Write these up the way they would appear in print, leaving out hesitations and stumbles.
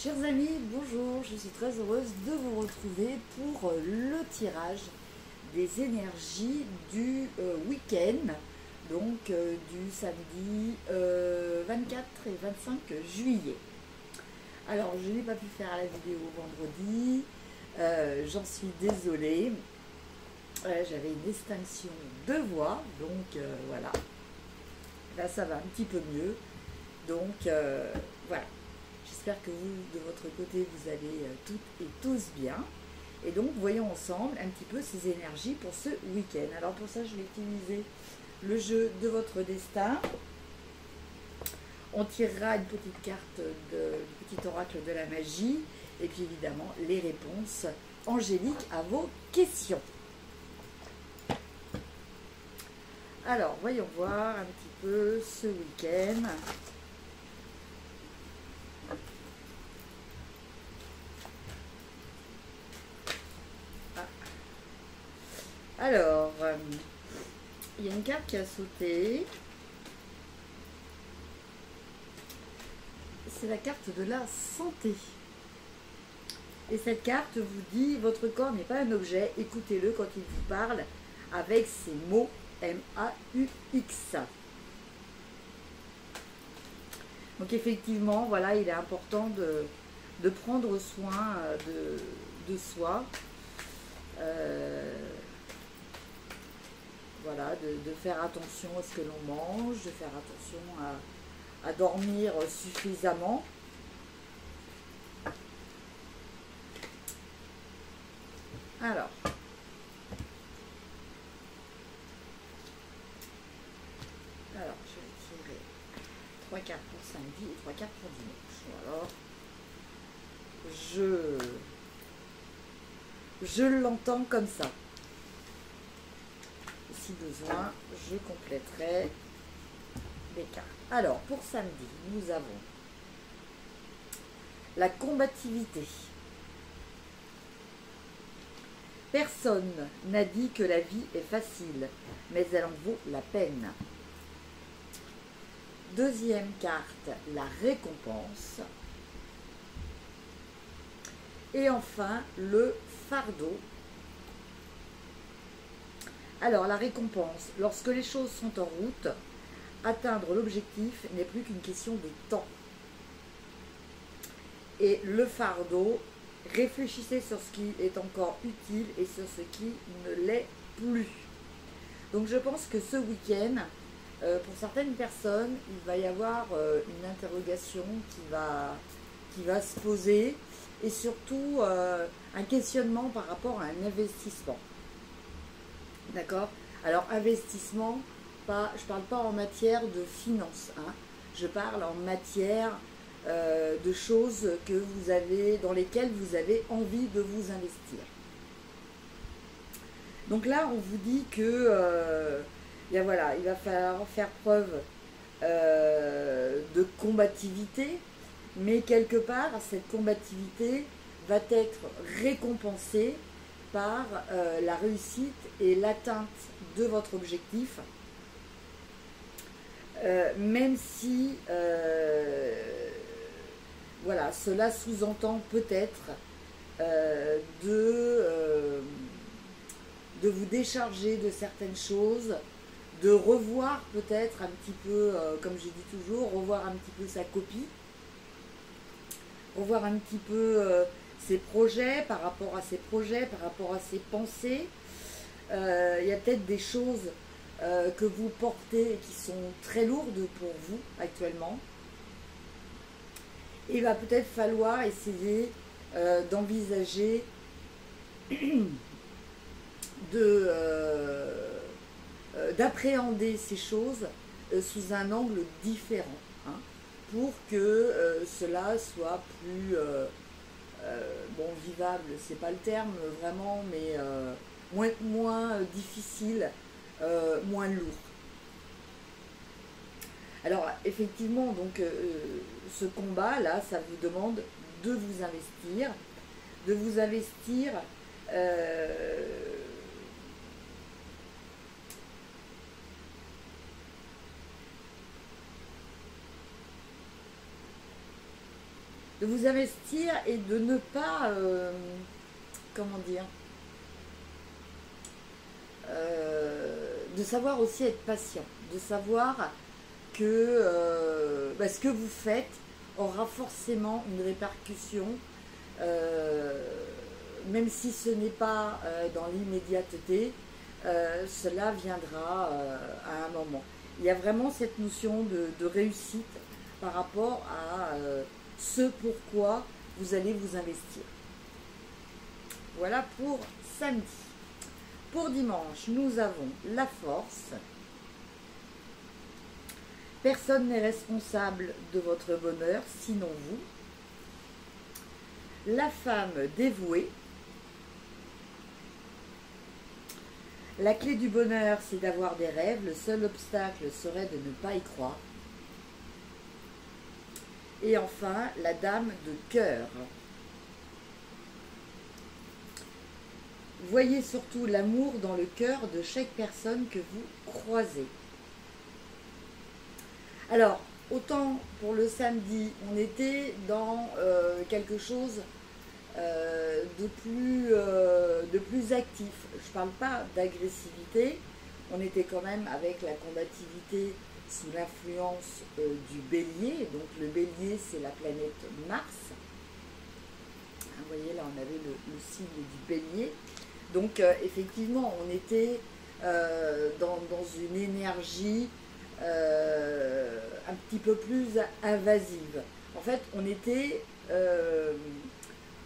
Chers amis, bonjour, je suis très heureuse de vous retrouver pour le tirage des énergies du week-end, donc du samedi 24 et 25 juillet. Alors, je n'ai pas pu faire la vidéo vendredi, j'en suis désolée. J'avais une extinction de voix, donc voilà. Là, ça va un petit peu mieux. Donc, voilà. J'espère que vous, de votre côté, vous allez toutes et tous bien. Et donc, voyons ensemble un petit peu ces énergies pour ce week-end. Alors, pour ça, je vais utiliser le jeu de votre destin. On tirera une petite carte du petit oracle de la magie. Et puis, évidemment, les réponses angéliques à vos questions. Alors, voyons voir un petit peu ce week-end. Alors, il y a une carte qui a sauté. C'est la carte de la santé. Et cette carte vous dit, votre corps n'est pas un objet, écoutez-le quand il vous parle avec ces mots M-A-U-X. Donc effectivement, voilà, il est important de prendre soin de soi. Voilà, de faire attention à ce que l'on mange, de faire attention à dormir suffisamment. Alors, je vais tirer 3 cartes pour samedi et 3 cartes pour dimanche. Alors, je l'entends comme ça. Si besoin, je compléterai les cartes. Alors, pour samedi, nous avons la combativité. Personne n'a dit que la vie est facile, mais elle en vaut la peine. Deuxième carte, la récompense. Et enfin, le fardeau. Alors, la récompense, lorsque les choses sont en route, atteindre l'objectif n'est plus qu'une question de temps. Et le fardeau, réfléchissez sur ce qui est encore utile et sur ce qui ne l'est plus. Donc je pense que ce week-end, pour certaines personnes, il va y avoir une interrogation qui va se poser et surtout un questionnement par rapport à un investissement. D'accord? Alors investissement, je ne parle pas en matière de finance, hein. Je parle en matière de choses que vous avez, dans lesquelles vous avez envie de vous investir. Donc là, on vous dit que voilà, il va falloir faire preuve de combativité, mais quelque part, cette combativité va être récompensée par la réussite et l'atteinte de votre objectif, même si voilà, cela sous-entend peut-être de vous décharger de certaines choses, de revoir peut-être un petit peu, comme je dis toujours, revoir un petit peu sa copie, revoir un petit peu ses projets, par rapport à ses projets, par rapport à ses pensées. Il y a peut-être des choses que vous portez qui sont très lourdes pour vous actuellement. Il va peut-être falloir essayer d'envisager d'appréhender ces choses sous un angle différent, hein, pour que cela soit plus bon, vivable, c'est pas le terme vraiment, mais moins difficile, moins lourd. Alors effectivement, donc ce combat là, ça vous demande de vous investir, de vous investir de vous investir et de ne pas, comment dire, de savoir aussi être patient, de savoir que ce que vous faites aura forcément une répercussion, même si ce n'est pas dans l'immédiateté, cela viendra à un moment. Il y a vraiment cette notion de réussite par rapport à ce pourquoi vous allez vous investir. Voilà pour samedi. Pour dimanche, nous avons la force. Personne n'est responsable de votre bonheur, sinon vous. La femme dévouée. La clé du bonheur, c'est d'avoir des rêves. Le seul obstacle serait de ne pas y croire. Et enfin, la dame de cœur. Voyez surtout l'amour dans le cœur de chaque personne que vous croisez. Alors, autant pour le samedi, on était dans quelque chose de plus actif. Je ne parle pas d'agressivité, on était quand même avec la combativité sous l'influence du bélier. Donc le bélier, c'est la planète Mars. Vous voyez, là, on avait le signe du bélier. Donc effectivement, on était dans une énergie un petit peu plus invasive. En fait, on était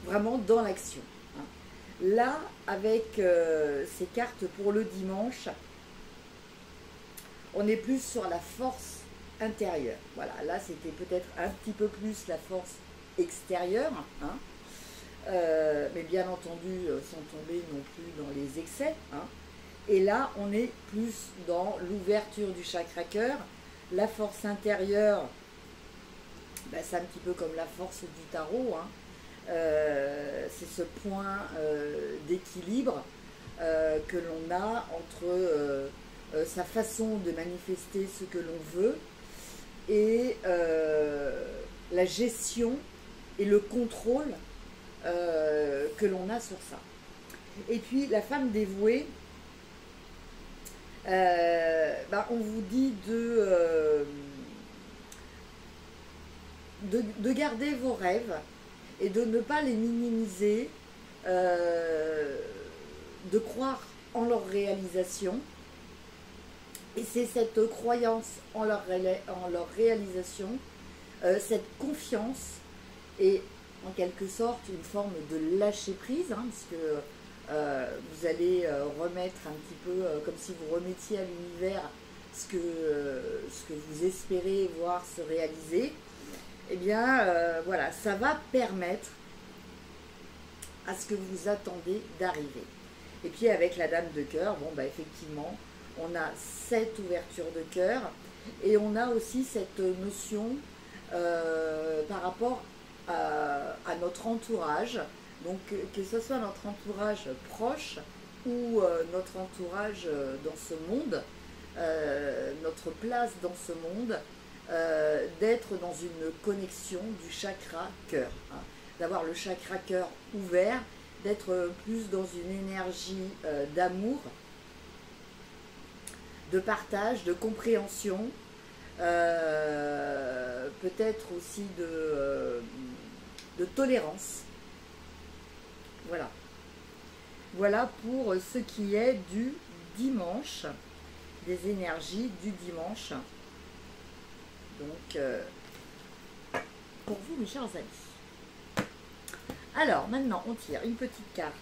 vraiment dans l'action. Hein. Là, avec ces cartes pour le dimanche, on est plus sur la force intérieure. Voilà, là, c'était peut-être un petit peu plus la force extérieure, hein. Mais bien entendu, sans tomber non plus dans les excès. Hein. Et là, on est plus dans l'ouverture du chakra cœur. La force intérieure, ben, c'est un petit peu comme la force du tarot. Hein. C'est ce point d'équilibre que l'on a entre sa façon de manifester ce que l'on veut et la gestion et le contrôle que l'on a sur ça. Et puis la femme dévouée, on vous dit de garder vos rêves et de ne pas les minimiser, de croire en leur réalisation. Et c'est cette croyance en leur réalisation, cette confiance et en quelque sorte une forme de lâcher prise, hein, puisque vous allez remettre un petit peu comme si vous remettiez à l'univers ce que vous espérez voir se réaliser. Eh bien voilà, ça va permettre à ce que vous attendez d'arriver. Et puis avec la dame de cœur, bon bah effectivement, on a cette ouverture de cœur et on a aussi cette notion par rapport à notre entourage, donc que ce soit notre entourage proche ou notre entourage dans ce monde, notre place dans ce monde, d'être dans une connexion du chakra cœur, hein, d'avoir le chakra cœur ouvert, d'être plus dans une énergie d'amour, de partage, de compréhension, peut-être aussi de tolérance. Voilà. Voilà pour ce qui est du dimanche, des énergies du dimanche. Donc, pour vous, mes chers amis. Alors, maintenant, on tire une petite carte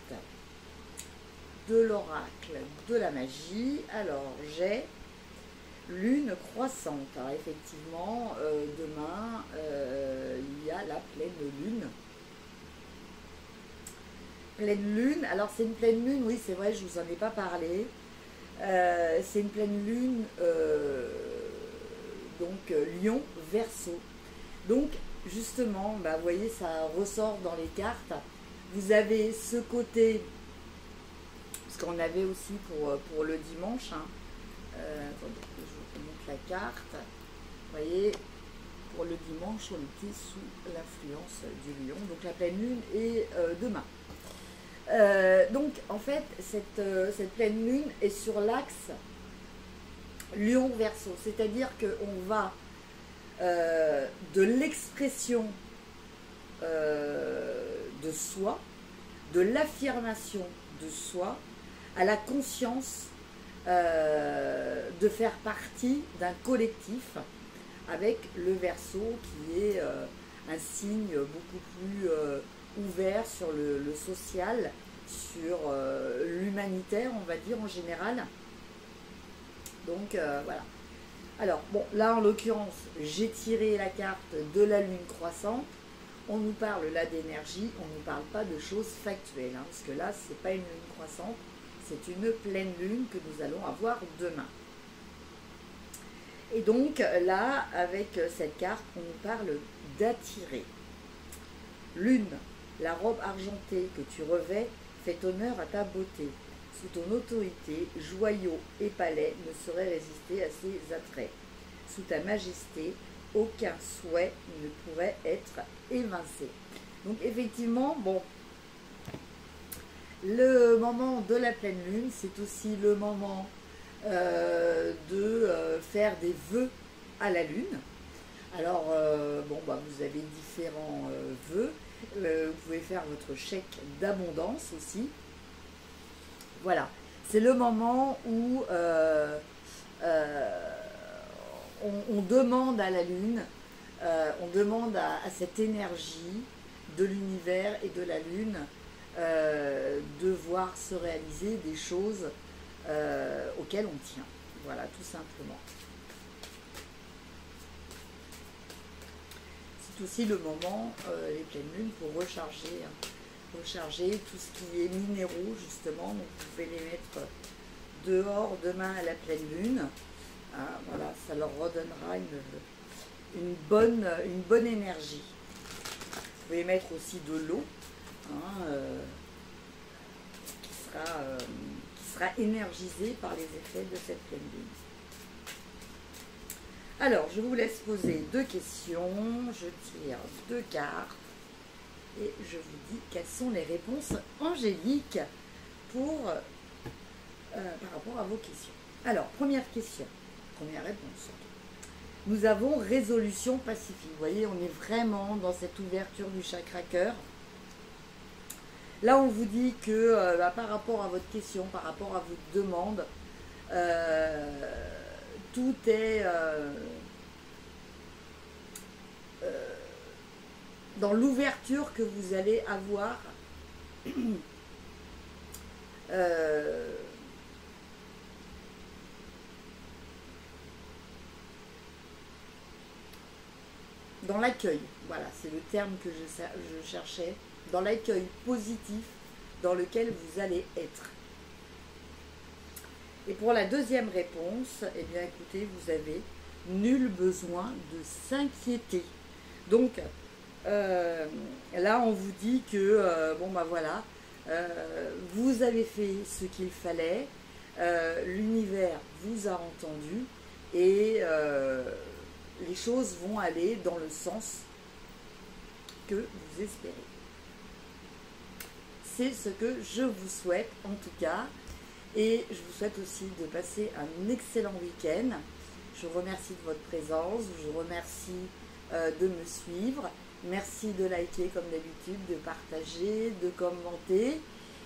de l'oracle de la magie. Alors, j'ai lune croissante. Alors, effectivement, demain, il y a la pleine lune. Pleine lune, alors c'est une pleine lune, oui, c'est vrai, je ne vous en ai pas parlé. C'est une pleine lune, donc Lion, Verseau. Donc, justement, bah, vous voyez, ça ressort dans les cartes. Vous avez ce côté, parce qu'on avait aussi pour le dimanche, hein, attendez, je vous montre la carte. Vous voyez, pour le dimanche, on était sous l'influence du lion. Donc la pleine lune est demain. Donc en fait, cette pleine lune est sur l'axe lion-verseau. C'est-à-dire qu'on va de l'expression de soi, de l'affirmation de soi, à la conscience de faire partie d'un collectif avec le Verseau qui est un signe beaucoup plus ouvert sur le social, sur l'humanitaire, on va dire en général. Donc voilà. Alors bon, là en l'occurrence, j'ai tiré la carte de la lune croissante. On nous parle là d'énergie, on ne nous parle pas de choses factuelles, hein, parce que là, c'est pas une lune croissante, c'est une pleine lune que nous allons avoir demain. Et donc là, avec cette carte, on nous parle d'attirer. Lune, la robe argentée que tu revêts fait honneur à ta beauté. Sous ton autorité, joyaux et palais ne sauraient résister à ces attraits. Sous ta majesté, aucun souhait ne pourrait être évincé. Donc effectivement, bon, le moment de la pleine lune, c'est aussi le moment de faire des vœux à la lune. Alors, bon, bah, vous avez différents vœux. Vous pouvez faire votre chèque d'abondance aussi. Voilà, c'est le moment où on demande à la lune, on demande à cette énergie de l'univers et de la lune de voir se réaliser des choses auxquelles on tient. Voilà, tout simplement. C'est aussi le moment, les pleines lunes, pour recharger, hein, recharger tout ce qui est minéraux, justement. Donc vous pouvez les mettre dehors demain à la pleine lune. Ah, voilà, ça leur redonnera une bonne énergie. Vous pouvez mettre aussi de l'eau, hein, qui sera énergisée par les effets de cette pleine lune. Alors, je vous laisse poser 2 questions. Je tire 2 cartes et je vous dis quelles sont les réponses angéliques par rapport à vos questions. Alors, première question. Première réponse. Nous avons résolution pacifique. Vous voyez, on est vraiment dans cette ouverture du chakra cœur. Là, on vous dit que par rapport à votre question, par rapport à votre demande, tout est dans l'ouverture que vous allez avoir dans l'accueil, voilà, c'est le terme que je cherchais, dans l'accueil positif dans lequel vous allez être. Et pour la deuxième réponse, eh bien écoutez, vous avez nul besoin de s'inquiéter. Donc là on vous dit que bon bah voilà, vous avez fait ce qu'il fallait, l'univers vous a entendu et les choses vont aller dans le sens que vous espérez. C'est ce que je vous souhaite en tout cas. Et je vous souhaite aussi de passer un excellent week-end. Je vous remercie de votre présence. Je vous remercie de me suivre. Merci de liker comme d'habitude, de partager, de commenter.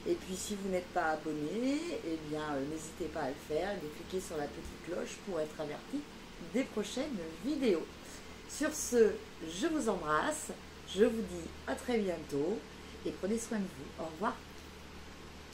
Et puis si vous n'êtes pas abonné, eh bien n'hésitez pas à le faire et de cliquer sur la petite cloche pour être averti des prochaines vidéos. Sur ce, je vous embrasse, je vous dis à très bientôt et prenez soin de vous. Au revoir.